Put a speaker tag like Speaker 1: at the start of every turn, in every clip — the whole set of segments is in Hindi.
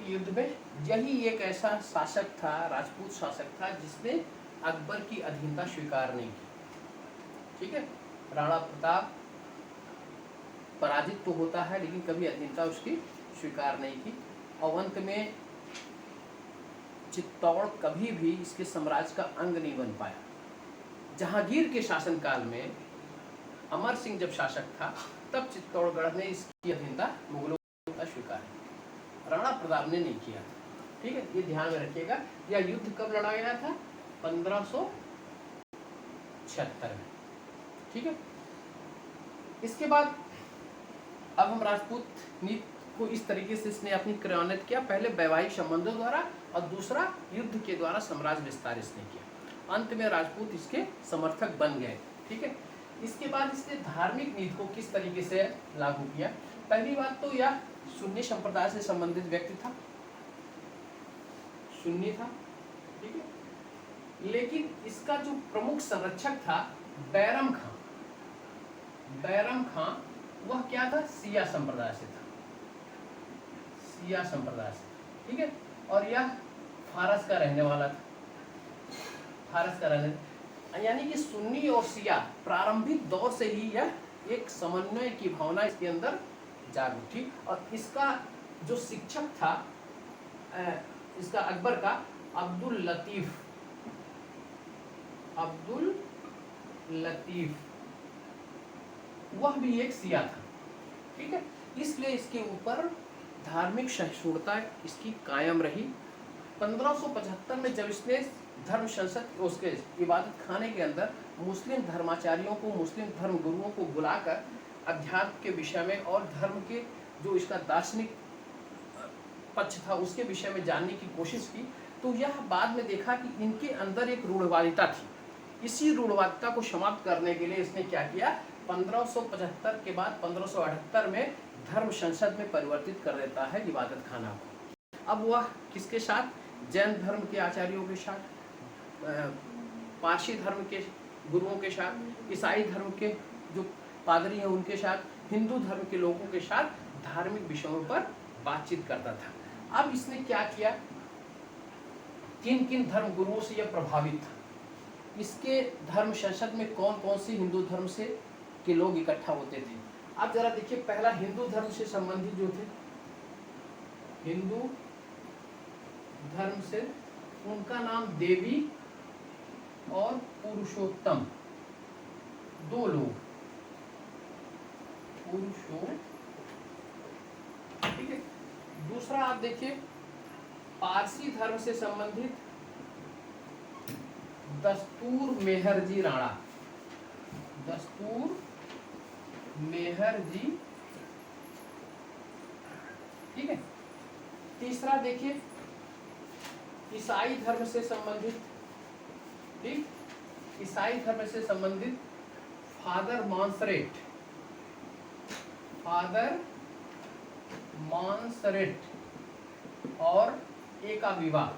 Speaker 1: युद्ध में यही एक ऐसा शासक था, राजपूत शासक था, जिसने अकबर की अधीनता स्वीकार नहीं की। ठीक है, राणा प्रताप पराजित तो होता है लेकिन कभी अधीनता उसकी स्वीकार नहीं की। और अंत में चित्तौड़ कभी भी इसके साम्राज्य का अंग नहीं बन पाया। जहांगीर के शासनकाल में अमर सिंह जब शासक था तब चित्तौड़गढ़ ने इसकी अधीनता मुगलों का स्वीकार किया, राणा प्रताप ने नहीं किया। ठीक है, ये ध्यान में रखिएगा। यह युद्ध कब लड़ा गया था? 1576 में। ठीक है, इसके बाद अब हम राजपूत नीति को इस तरीके से इसने अपनी क्रियान्वित किया, पहले वैवाहिक संबंधों द्वारा और दूसरा युद्ध के द्वारा साम्राज्य विस्तार इसने किया। अंत में राजपूत इसके समर्थक बन गए। ठीक है, इसके बाद इसने धार्मिक नीति को किस तरीके से लागू किया? पहली बात तो यह सुन्नी संप्रदाय से संबंधित व्यक्ति था, सुन्नी था। ठीक है, लेकिन इसका जो प्रमुख संरक्षक था बैरम खां, बैरम खां वह क्या था? सिया संप्रदाय से था, सिया संप्रदाय से। ठीक है, और यह फारस का रहने वाला था, फारस का रहने, यानी कि सुन्नी और सिया प्रारंभिक दौर से ही यह एक समन्वय की भावना इसके अंदर जागृत थी। और इसका जो शिक्षक था इसका अकबर का अब्दुल लतीफ, अब्दुल लतीफ वह भी एक सिया था। ठीक है, इसलिए इसके ऊपर धार्मिक सहिष्णुता इसकी कायम रही। 1575 में जब इसने धर्म संसद उसके इबादत खाने के अंदर मुस्लिम धर्माचार्यों को, मुस्लिम धर्म गुरुओं को बुलाकर अध्यात्म के विषय में और धर्म के जो इसका दार्शनिक पक्ष था उसके विषय में जानने की कोशिश की, तो यह बाद में देखा कि इनके अंदर एक रूढ़वादिता थी। इसी रूढ़वादिता को समाप्त करने के लिए इसने क्या किया? 1575 के बाद 1578 में धर्म संसद में परिवर्तित कर देता है इबादत खाना को। अब वह किसके साथ? जैन धर्म के आचार्यों के साथ, पारसी धर्म के गुरुओं के साथ, ईसाई धर्म के जो पादरी हैं उनके साथ, हिंदू धर्म के लोगों के साथ धार्मिक विषयों पर बातचीत करता था। अब इसने क्या किया? किन किन धर्म गुरुओं से यह प्रभावित था, इसके धर्म संसद में कौन कौन से हिंदू धर्म से के लोग इकट्ठा होते थे। आप जरा देखिए, पहला हिंदू धर्म से संबंधित जो थे, हिंदू धर्म से, उनका नाम देवी और पुरुषोत्तम, दो लोग, पुरुषोत्तम। ठीक है, दूसरा आप देखिए पारसी धर्म से संबंधित दस्तूर मेहरजी राणा, दस्तूर मेहरजी। ठीक है, तीसरा देखिए ईसाई धर्म से संबंधित, ठीक, ईसाई धर्म से संबंधित फादर मॉन्सरेट, फादर मॉन्सरेट और एका विवाह,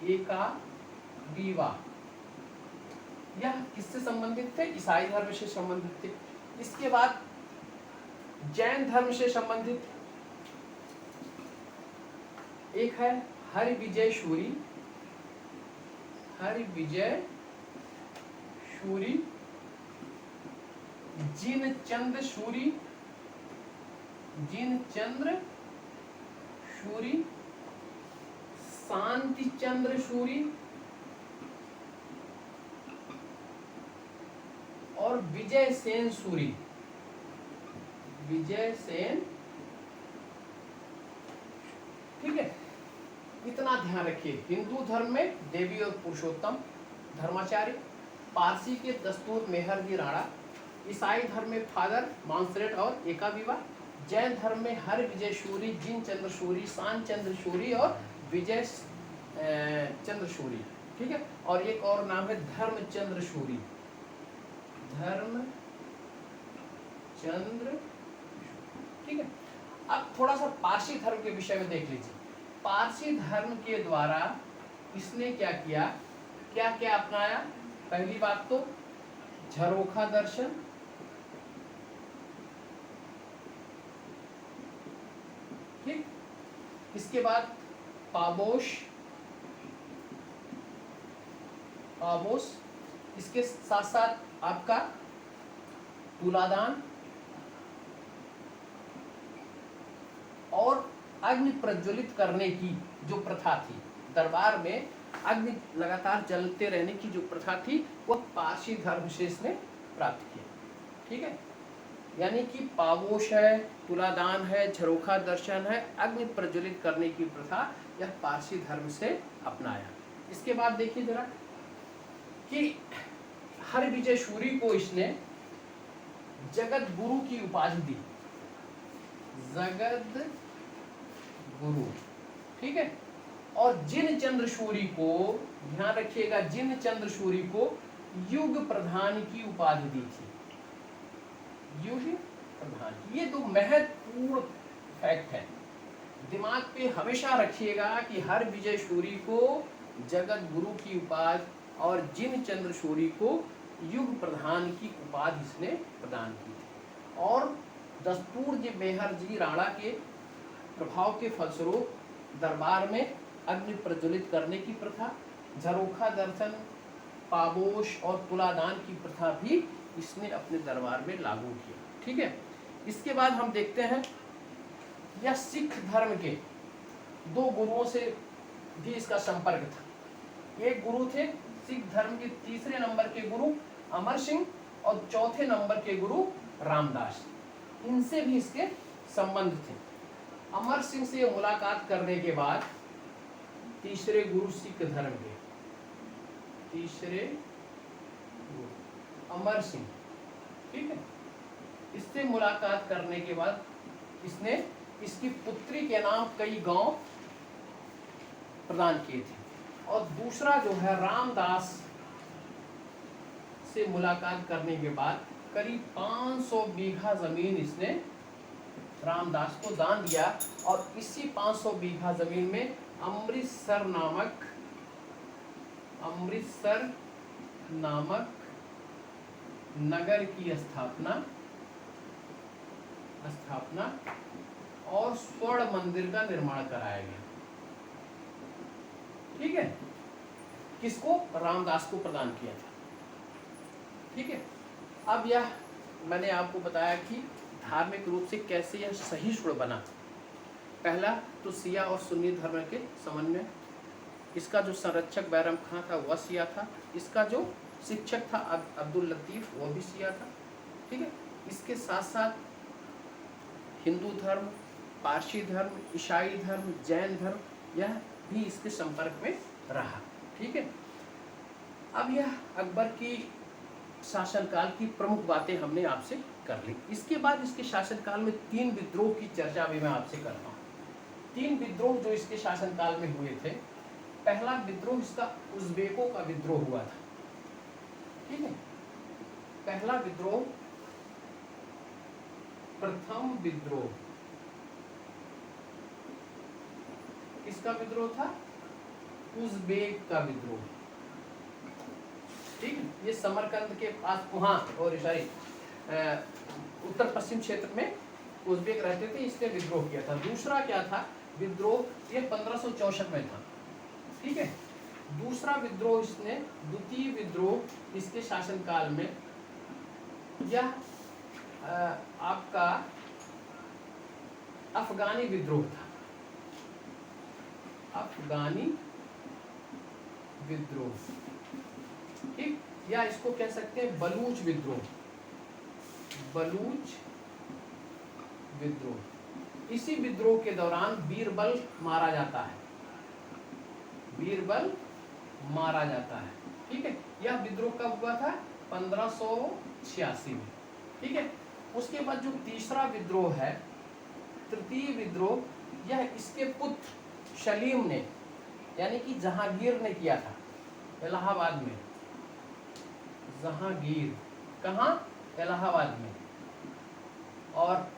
Speaker 1: एका विवाह, यह किससे संबंधित थे? ईसाई धर्म से संबंधित थे। इसके बाद जैन धर्म से संबंधित एक है हरिविजय शूरी, हरिविजय शूरी, जिनचंद्र शूरी, जिनचंद्र शूरी, शांतिचंद्र शूरी और विजय सेन सूरी, विजय सेन। ठीक है, इतना ध्यान रखिए। हिंदू धर्म में देवी और पुरुषोत्तम धर्माचार्य, पारसी के दस्तूर मेहरजी राणा, ईसाई धर्म में फादर मॉन्सरेट और एका विवाह, जैन धर्म में हर विजय शूरी, जिनचंद्र शूरी, शांतचंद्र शूरी और विजय चंद्र शूरी। ठीक है, और एक और नाम है धर्मचंद्र शूरी, धर्मचंद्र। ठीक है, अब थोड़ा सा पारसी धर्म के विषय में देख लीजिए। पारसी धर्म के द्वारा इसने क्या किया, क्या क्या अपनाया? पहली बात तो झरोखा दर्शन, ठीक, इसके बाद पाबोश, पाबोस, इसके साथ साथ आपका तुलादान और अग्नि प्रज्वलित करने की जो प्रथा थी, दरबार में अग्नि लगातार जलते रहने की जो प्रथा थी वह पारसी धर्म से इसने प्राप्त किया। ठीक है, यानी कि पावोश है, तुलादान है, झरोखा दर्शन है, अग्नि प्रज्वलित करने की प्रथा यह पारसी धर्म से अपनाया। इसके बाद देखिए जरा कि हर विजय सूरी को इसने जगत गुरु की उपाधि दी, जगत गुरु। ठीक है, और जिन चंद्रसूरी को, ध्यान रखिएगा, जिन चंद्रसूरी को युग प्रधान की उपाधि दी थी, युग प्रधान। ये दो महत्वपूर्ण फैक्ट है, दिमाग पे हमेशा रखिएगा कि हर विजय सूरी को जगत गुरु की उपाधि और जिन चंद्रसूरी को युग प्रधान की उपाधि इसने प्रदान की थी। और दस्तूर जी मेहर जी राणा के प्रभाव के फलस्वरूप दरबार में अग्नि प्रज्वलित करने की प्रथा, झरोखा दर्शन, पाबोश और तुलादान की प्रथा भी इसने अपने दरबार में लागू किया। ठीक है, इसके बाद हम देखते हैं यह सिख धर्म के दो गुरुओं से भी इसका संपर्क था। एक गुरु थे सिख धर्म के तीसरे नंबर के गुरु अमर सिंह और चौथे नंबर के गुरु रामदास, इनसे भी इसके संबंध थे। अमर सिंह से मुलाकात करने के बाद तीसरे गुरु सिख धर्म के, तीसरे गुरु अमर सिंह, ठीक है, इससे मुलाकात करने के बाद इसने इसकी पुत्री के नाम कई गांव प्रदान किए थे। और दूसरा जो है रामदास से मुलाकात करने के बाद करीब 500 बीघा जमीन इसने रामदास को दान दिया। और इसी 500 बीघा जमीन में अमृतसर नामक नगर की स्थापना और स्वर्ण मंदिर का निर्माण कराया गया। ठीक है, किसको? रामदास को प्रदान किया था। ठीक है, अब यह मैंने आपको बताया कि धार्मिक रूप से कैसे यह सहिष्णु बना। पहला तो शिया और सुन्नी धर्म के समन्वय, इसका जो संरक्षक बैरम खां था वह शिया था, इसका जो शिक्षक था अब्दुल लतीफ वह भी शिया था। ठीक है, इसके साथ साथ हिंदू धर्म, पारसी धर्म, ईसाई धर्म, जैन धर्म यह भी इसके संपर्क में रहा। ठीक है, अब यह अकबर की शासनकाल की प्रमुख बातें हमने आपसे कर ली। इसके बाद इसके शासनकाल में 3 विद्रोह की चर्चा भी मैं आपसे करता हूँ। 3 विद्रोह जो इसके शासनकाल में हुए थे। पहला विद्रोह इसका उज़्बेकों का विद्रोह हुआ था। ठीक है, पहला विद्रोह, प्रथम विद्रोह किसका विद्रोह था? उज़्बेक का विद्रोह। ठीक है, ये समरकंद के पास वहाँ और सॉरी उत्तर पश्चिम क्षेत्र में उज़्बेक रहते थे, इसने विद्रोह किया था। दूसरा क्या था विद्रोह? ये 1564 में था। ठीक है, दूसरा विद्रोह इसने, द्वितीय विद्रोह इसके शासनकाल में, यह आपका अफगानी विद्रोह था। अफगानी विद्रोह, ठीक, या इसको कह सकते हैं बलूच विद्रोह। बलूच विद्रोह। इसी विद्रोह के दौरान बीरबल मारा जाता है। बीरबल मारा जाता है। ठीक है, यह विद्रोह कब हुआ था? 1586 में। ठीक है, उसके बाद जो तीसरा विद्रोह है, तृतीय विद्रोह, यह इसके पुत्र सलीम ने, यानी कि जहांगीर ने किया था इलाहाबाद में। जहांगीर कहाँ? इलाहाबाद में। और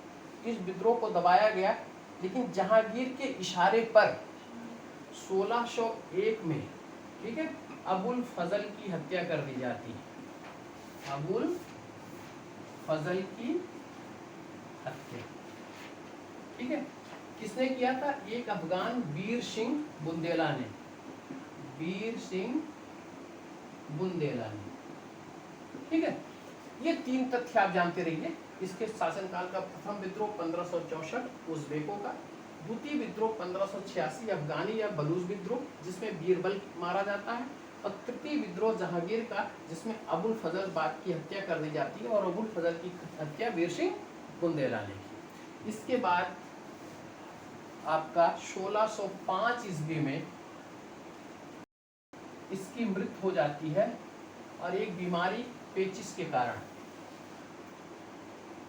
Speaker 1: इस विद्रोह को दबाया गया, लेकिन जहांगीर के इशारे पर 1601 में, ठीक है, अबुल फजल की हत्या कर दी जाती है। अबुल फजल की हत्या। ठीक है, किसने किया था? एक अफगान वीर सिंह बुंदेला ने, वीर सिंह बुंदेला ने। ठीक है, ये 3 तथ्य आप जानते रहिए। इसके शासनकाल का प्रथम विद्रोह 1564 उज़्बेकों का, द्वितीय विद्रोह 1586 अफगानी या बलूच विद्रोह जिसमें बीरबल मारा जाता है, और तृतीय विद्रोह जहांगीर का जिसमें अबुल फजल बाग की हत्या कर दी जाती है और अबुल फजल की हत्या वीर सिंह बुंदेला ने की। इसके बाद आपका 1605 ईस्वी में इसकी मृत्यु हो जाती है, और एक बीमारी पेचिस के कारण,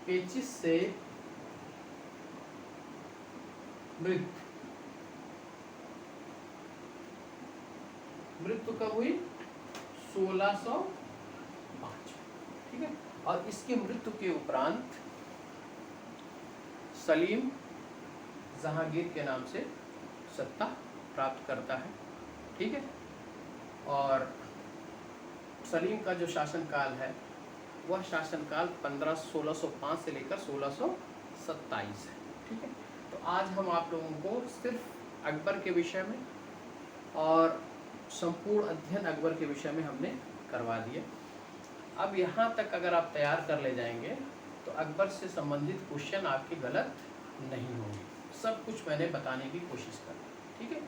Speaker 1: पेचिस से मृत्यु कब हुई? 1605। ठीक है, और इसकी मृत्यु के उपरांत सलीम जहांगीर के नाम से सत्ता प्राप्त करता है। ठीक है, और सलीम का जो शासनकाल है वह शासनकाल 1605 से लेकर 1627 है। ठीक है, तो आज हम आप लोगों को सिर्फ अकबर के विषय में और संपूर्ण अध्ययन अकबर के विषय में हमने करवा दिया। अब यहाँ तक अगर आप तैयार कर ले जाएंगे तो अकबर से संबंधित क्वेश्चन आपके गलत नहीं होंगे। सब कुछ मैंने बताने की कोशिश करी। ठीक है,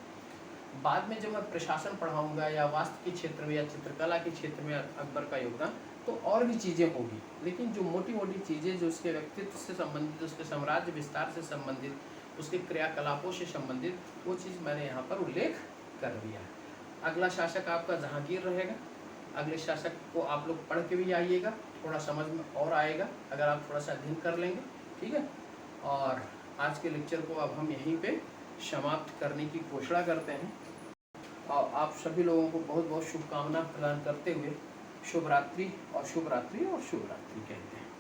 Speaker 1: बाद में जब मैं प्रशासन पढ़ाऊंगा या वास्तु के क्षेत्र में या चित्रकला के क्षेत्र में अकबर का योगदान, तो और भी चीज़ें होगी, लेकिन जो मोटी मोटी चीज़ें जो उसके व्यक्तित्व से संबंधित, उसके साम्राज्य विस्तार से संबंधित, उसके क्रियाकलापों से संबंधित, वो चीज़ मैंने यहाँ पर उल्लेख कर दिया है। अगला शासक आपका जहांगीर रहेगा। अगले शासक को आप लोग पढ़ के भी आइएगा, थोड़ा समझ में और आएगा अगर आप थोड़ा सा अध्ययन कर लेंगे। ठीक है, और आज के लेक्चर को अब हम यहीं पे समाप्त करने की घोषणा करते हैं, और आप सभी लोगों को बहुत बहुत शुभकामना प्रदान करते हुए शुभ रात्रि और शुभ रात्रि और शुभ रात्रि कहते हैं।